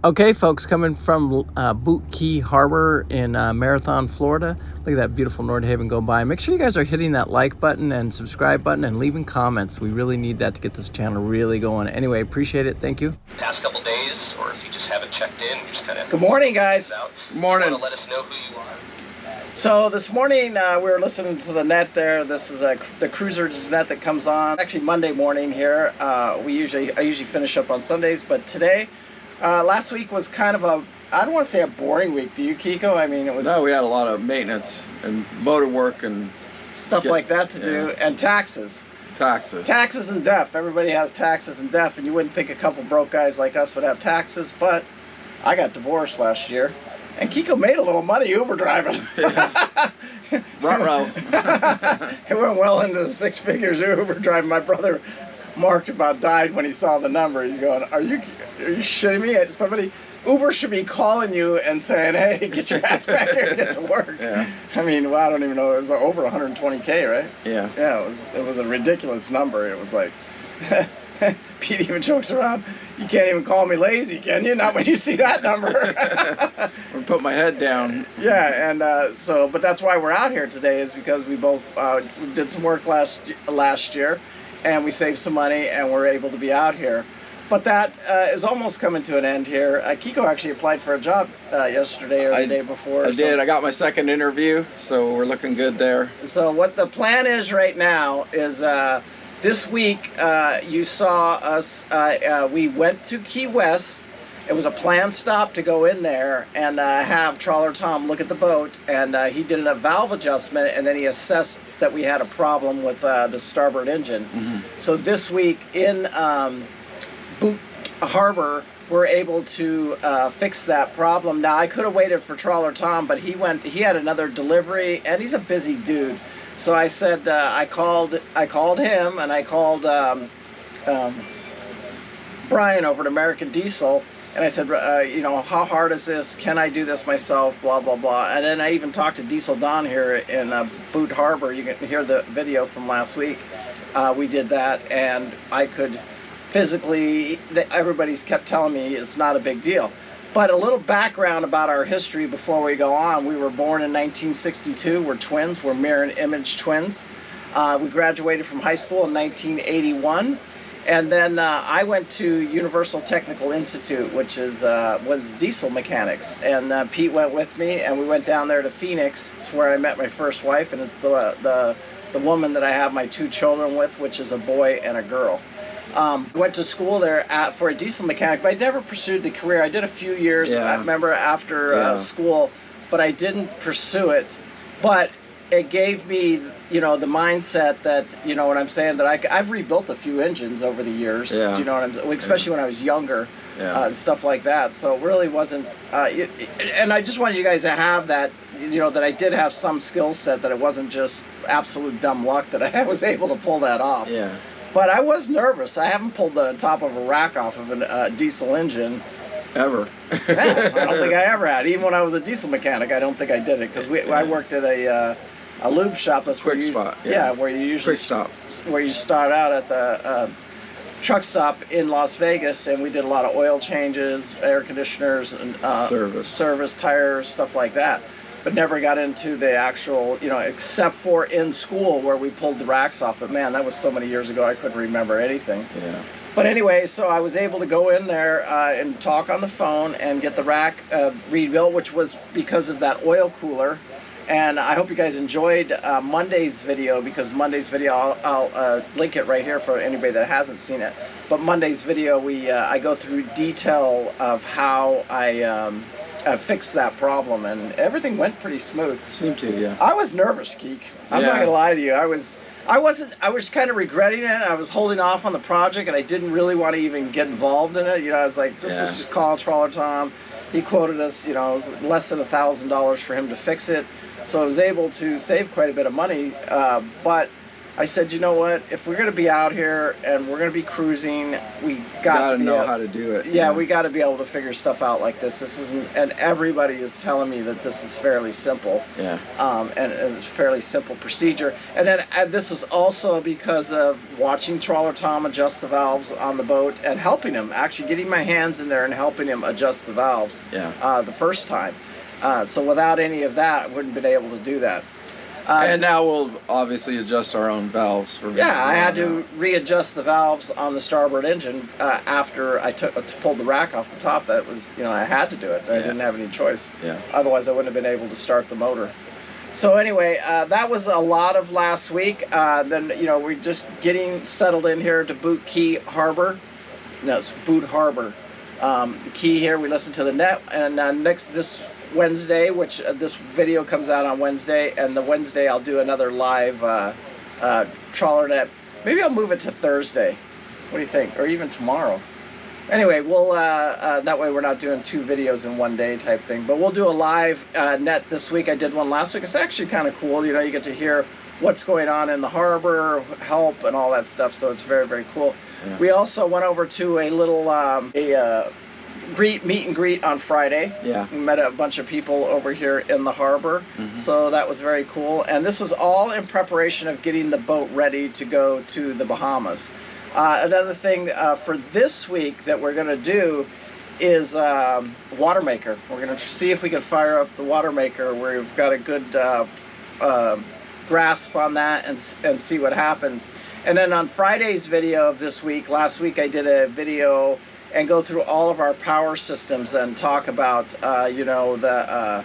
Okay, folks, coming from Boot Key Harbor in Marathon, Florida. Look at that beautiful Nord Haven go by. Make sure you guys are hitting that like button and subscribe button and leaving comments. We really need that to get this channel really going. Anyway, appreciate it. Thank you. Past couple days, or if you just haven't checked in, just kind of. Good morning, guys. Good morning. Want to let us know who you are. So this morning we were listening to the net there. This is the cruiser's net that comes on. Actually, Monday morning here. I usually finish up on Sundays, but today. Last week was kind of I don't want to say a boring week. Do you, Kiko? I mean, it was... No, we had a lot of maintenance and motor work and... stuff like that to do, and taxes. Taxes and DEF. Everybody has taxes and DEF, and you wouldn't think a couple broke guys like us would have taxes, but I got divorced last year, and Kiko made a little money Uber driving. Yeah. Ruh-roh. It went well into the six figures Uber driving. My brother... Mark about died when he saw the number. He's going, are you shitting me? Uber should be calling you and saying, hey, get your ass back here and get to work. Yeah. I mean, well, I don't even know. It was over 120K, right? Yeah. Yeah, it was a ridiculous number. It was like, Pete even jokes around, you can't even call me lazy, can you? Not when you see that number. Or put my head down. Yeah, and but that's why we're out here today, is because we both did some work last year. And we saved some money, and we're able to be out here. But that is almost coming to an end here. Kiko actually applied for a job yesterday or the day before. I did. I got my second interview, so we're looking good there. So what the plan is right now is this week you saw us, we went to Key West. It was a planned stop to go in there and have Trawler Tom look at the boat, and he did a valve adjustment, and then he assessed that we had a problem with the starboard engine. Mm-hmm. So this week in Boot Harbor, we're able to fix that problem. Now, I could have waited for Trawler Tom, but he had another delivery, and he's a busy dude. So I said, I called him, and I called Brian over at American Diesel. And I said, how hard is this? Can I do this myself? Blah, blah, blah. And then I even talked to Diesel Don here in Boot Harbor. You can hear the video from last week. We did that, and I could physically, everybody's kept telling me it's not a big deal. But a little background about our history before we go on. We were born in 1962. We're twins. We're mirror image twins. We graduated from high school in 1981. And then I went to Universal Technical Institute, which was diesel mechanics. And Pete went with me, and we went down there to Phoenix. It's where I met my first wife, and it's the woman that I have my two children with, which is a boy and a girl. Went to school there for a diesel mechanic, but I never pursued the career. I did a few years, I remember, after school, but I didn't pursue it. But it gave me, the mindset that, what I'm saying, that I've rebuilt a few engines over the years. Yeah. Do you know what I'm saying? Especially when I was younger, and stuff like that. So it really wasn't, and I just wanted you guys to have that, that I did have some skill set, that it wasn't just absolute dumb luck that I was able to pull that off. Yeah. But I was nervous. I haven't pulled the top of a rack off of a diesel engine. Ever. Yeah, I don't think I ever had. Even when I was a diesel mechanic, I don't think I did it, because I worked at a lube shop. That's quick spot. Yeah, where you usually quick stop. Where you start out at the truck stop in Las Vegas, and we did a lot of oil changes, air conditioners, and service, tires, stuff like that. But never got into the actual, except for in school where we pulled the racks off. But man, that was so many years ago, I couldn't remember anything. Yeah. But anyway, so I was able to go in there and talk on the phone and get the rack rebuilt, which was because of that oil cooler. And I hope you guys enjoyed Monday's video, because Monday's video, I'll link it right here for anybody that hasn't seen it. But Monday's video, I go through detail of how I fixed that problem, and everything went pretty smooth. Seemed to, yeah. I was nervous, Keek. I'm not gonna lie to you. I was kind of regretting it. I was holding off on the project, and I didn't really want to even get involved in it. I was like, let's just call Trawler Tom. He quoted us, it was less than $1,000 for him to fix it. So I was able to save quite a bit of money, but I said, you know what? If we're going to be out here and we're going to be cruising, we got to know how to do it. Yeah, we got to be able to figure stuff out like this. This isn't, and everybody is telling me that this is fairly simple. Yeah. And it's a fairly simple procedure. And then this is also because of watching Trawler Tom adjust the valves on the boat and helping him, actually getting my hands in there and helping him adjust the valves. Yeah. The first time. So without any of that, I wouldn't have been able to do that. And now we'll obviously adjust our own valves. I had to readjust the valves on the starboard engine after I pulled the rack off the top. That was, I had to do it. I didn't have any choice. Yeah. Otherwise, I wouldn't have been able to start the motor. So anyway, that was a lot of last week. Then, we're just getting settled in here to Boot Key Harbor. No, it's Boot Harbor. The key here, we listen to the net. And this Wednesday, which this video comes out on Wednesday, and the Wednesday I'll do another live trawler net. Maybe I'll move it to Thursday. What do you think? Or even tomorrow. Anyway, we'll that way we're not doing 2 videos in one day type thing. But we'll do a live net this week. I did one last week. It's actually kind of cool. You get to hear what's going on in the harbor, help, and all that stuff. So it's very, very cool. Yeah. We also went over to a little meet and greet on Friday. Yeah. We met a bunch of people over here in the harbor. Mm-hmm. So that was very cool. And this is all in preparation of getting the boat ready to go to the Bahamas. Another thing for this week that we're going to do is water maker. We're going to see if we can fire up the water maker. We've got a good grasp on that and see what happens. And then on Friday's video of this week, last week I did a video and go through all of our power systems and talk about, the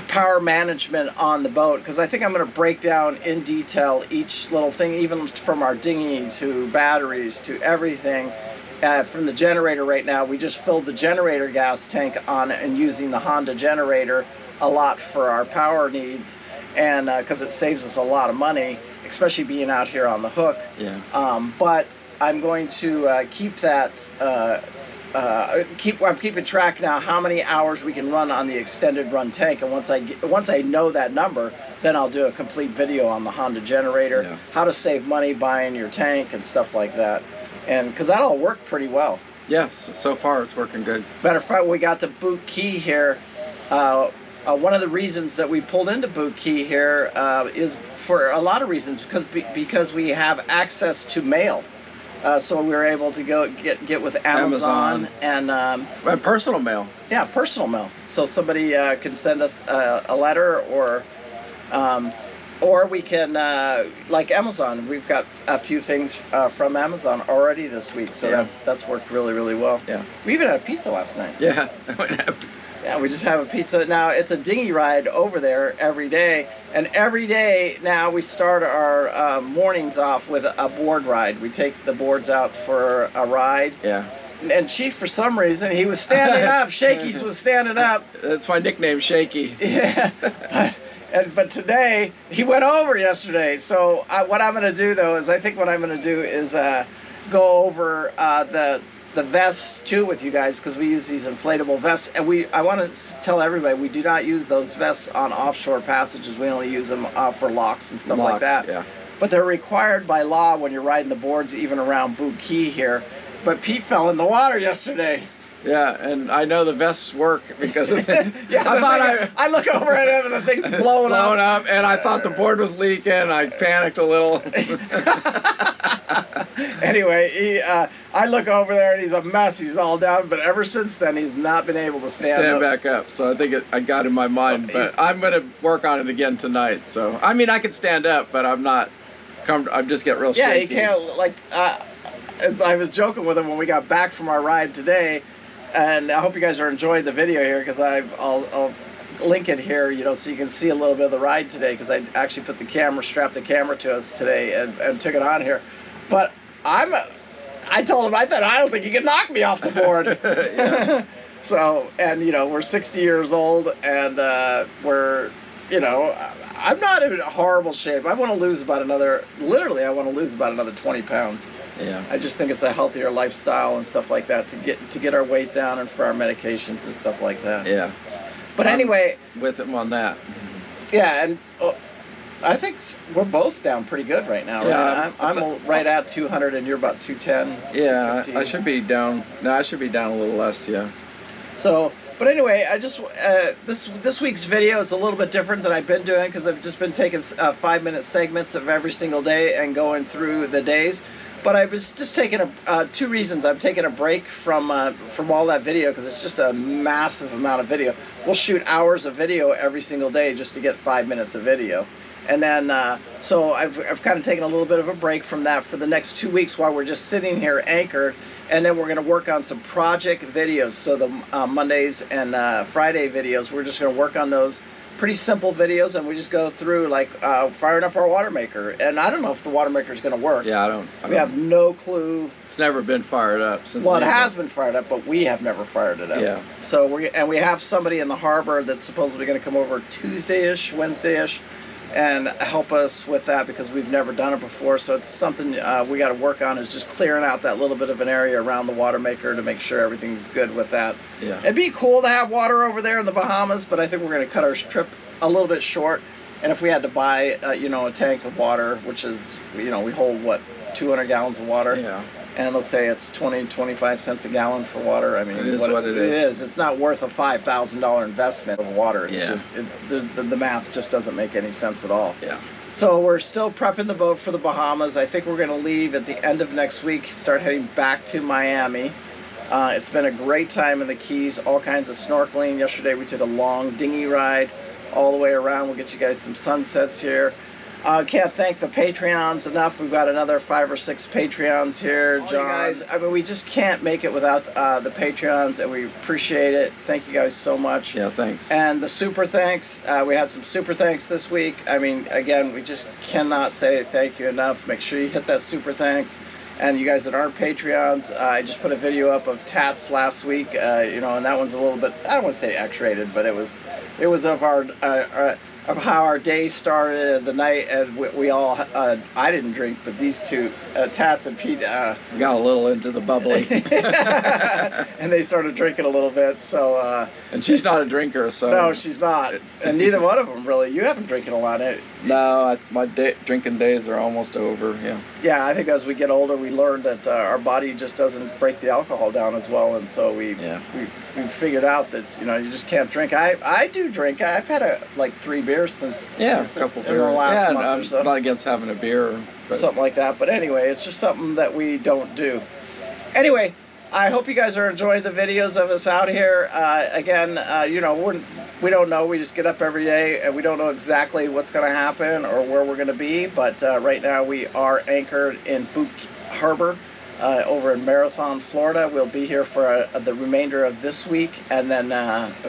power management on the boat. Because I think I'm going to break down in detail each little thing, even from our dinghy to batteries to everything. From the generator right now, we just filled the generator gas tank on and using the Honda generator a lot for our power needs. And because it saves us a lot of money, especially being out here on the hook. Yeah. But I'm going to keep that. I'm keeping track now how many hours we can run on the extended run tank, and once I know that number, then I'll do a complete video on the Honda generator, how to save money buying your tank and stuff like that, and because that all worked pretty well. Yes, so far it's working good. Matter of fact, when we got to Boot Key here. One of the reasons that we pulled into Boot Key here is for a lot of reasons, because we have access to mail. So we were able to go get with Amazon. And personal mail. Yeah, personal mail. So somebody can send us a letter, or we can like Amazon. We've got a few things from Amazon already this week, so that's worked really, really well. Yeah. We even had a pizza last night. Yeah. Yeah, we just have a pizza. Now, it's a dinghy ride over there every day. And every day now we start our mornings off with a board ride. We take the boards out for a ride. Yeah. And Chief, for some reason, he was standing up. Shakey's was standing up. That's my nickname, Shaky. Yeah. But today, he went over yesterday. So what I'm going to do, though, is go over the vests too with you guys, because we use these inflatable vests, and I want to tell everybody we do not use those vests on offshore passages. We only use them for locks and stuff like that. Yeah. But they're required by law when you're riding the boards, even around Boot Key here. But Pete fell in the water yesterday. Yeah, and I know the vests work because of it. Yeah, I look over at him and the thing's blowing up, and I thought the board was leaking. I panicked a little. Anyway, I look over there and he's a mess. He's all down, but ever since then he's not been able to stand back up. So I think I got in my mind, but I'm going to work on it again tonight. So I mean, I can stand up, but I'm not. I just get real shaky. Yeah, you can't. I was joking with him when we got back from our ride today. And I hope you guys are enjoying the video here, because I'll link it here, so you can see a little bit of the ride today, because I actually strapped the camera to us today and took it on here. But I told him, I don't think you can knock me off the board. So, and we're 60 years old, and we're, I'm not in horrible shape. I want to lose about another 20 pounds. Yeah. I just think it's a healthier lifestyle and stuff like that to get our weight down and for our medications and stuff like that. Yeah. But anyway, with him on that. Yeah, and I think we're both down pretty good right now. Yeah, right? I'm right at 200, and you're about 210. Yeah, 215. I should be down. No, I should be down a little less. Yeah. So, but anyway, I just this week's video is a little bit different than I've been doing because I've just been taking 5-minute segments of every single day and going through the days. But I was just taking two reasons. I'm taking a break from all that video because it's just a massive amount of video. We'll shoot hours of video every single day just to get 5 minutes of video. And then, so I've kind of taken a little bit of a break from that for the next 2 weeks while we're just sitting here anchored. And then we're going to work on some project videos. So the Mondays and Friday videos, we're just going to work on those. Pretty simple videos, and we just go through like firing up our water maker. And I don't know if the water maker is going to work. Yeah, I don't. We have no clue. It's never been fired up since. Well, it has been fired up, but we have never fired it up. Yeah. So we have somebody in the harbor that's supposedly going to come over Tuesday-ish, Wednesday-ish, and help us with that because we've never done it before. So it's something we got to work on, is just clearing out that little bit of an area around the water maker to make sure everything's good with that. Yeah. It'd be cool to have water over there in the Bahamas, but I think we're going to cut our trip a little bit short. And if we had to buy, a tank of water, which is, we hold, what, 200 gallons of water? Yeah. And let's say it's 25 cents a gallon for water. I mean, it is what it is. It is. It's not worth a $5,000 investment of water. It's just, the math just doesn't make any sense at all. Yeah. So we're still prepping the boat for the Bahamas. I think we're going to leave at the end of next week, start heading back to Miami. It's been a great time in the Keys, all kinds of snorkeling. Yesterday we took a long dinghy ride all the way around. We'll get you guys some sunsets here. Can't thank the Patreons enough. We've got another 5 or 6 Patreons here, John. Guys, I mean, we just can't make it without the Patreons, and we appreciate it. Thank you guys so much. Yeah, thanks. And the super thanks. We had some super thanks this week. I mean, again, we just cannot say thank you enough. Make sure you hit that super thanks. And you guys that aren't Patreons, I just put a video up of Tats last week, and that one's a little bit, I don't want to say X-rated, but it was of of how our day started, the night, and we all, I didn't drink, but these two, Tats and Pete, got a little into the bubbly. and they started drinking a little bit, so. And she's not a drinker, so. No, she's not. And neither one of them, really. You haven't drinking a lot, eh? No, my drinking days are almost over, yeah. Yeah, I think as we get older, we learn that our body just doesn't break the alcohol down as well, and so we figured out that, you just can't drink. I do drink. I've had like 3 beers since a couple in the last month I'm or so. not against having a beer, but something like that. But anyway, it's just something that we don't do. Anyway, I hope you guys are enjoying the videos of us out here. Again, we don't know. We just get up every day, and we don't know exactly what's going to happen or where we're going to be. But right now, we are anchored in Boot Harbor. Over in Marathon, Florida. We'll be here for the remainder of this week, and then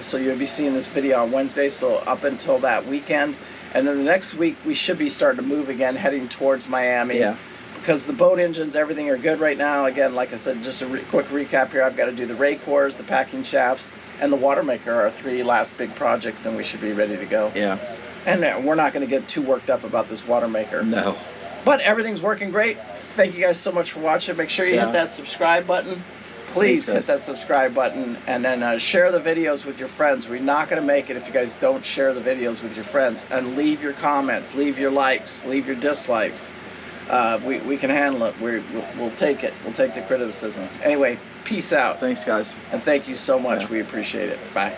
so you'll be seeing this video on Wednesday, so up until that weekend. And then the next week we should be starting to move again, heading towards Miami. Yeah. Because the boat engines, everything are good right now. Again, like I said, just a quick recap here. I've got to do the ray cores, the packing shafts, and the water maker, our 3 last big projects, and we should be ready to go. Yeah. And we're not going to get too worked up about this water maker. No. But everything's working great. Thank you guys so much for watching. Make sure you hit that subscribe button. Please hit that subscribe button, and then share the videos with your friends. We're not going to make it if you guys don't share the videos with your friends. And leave your comments, leave your likes, leave your dislikes. We can handle it. We'll take it. We'll take the criticism. Anyway, peace out. Thanks, guys. And thank you so much. We appreciate it. Bye.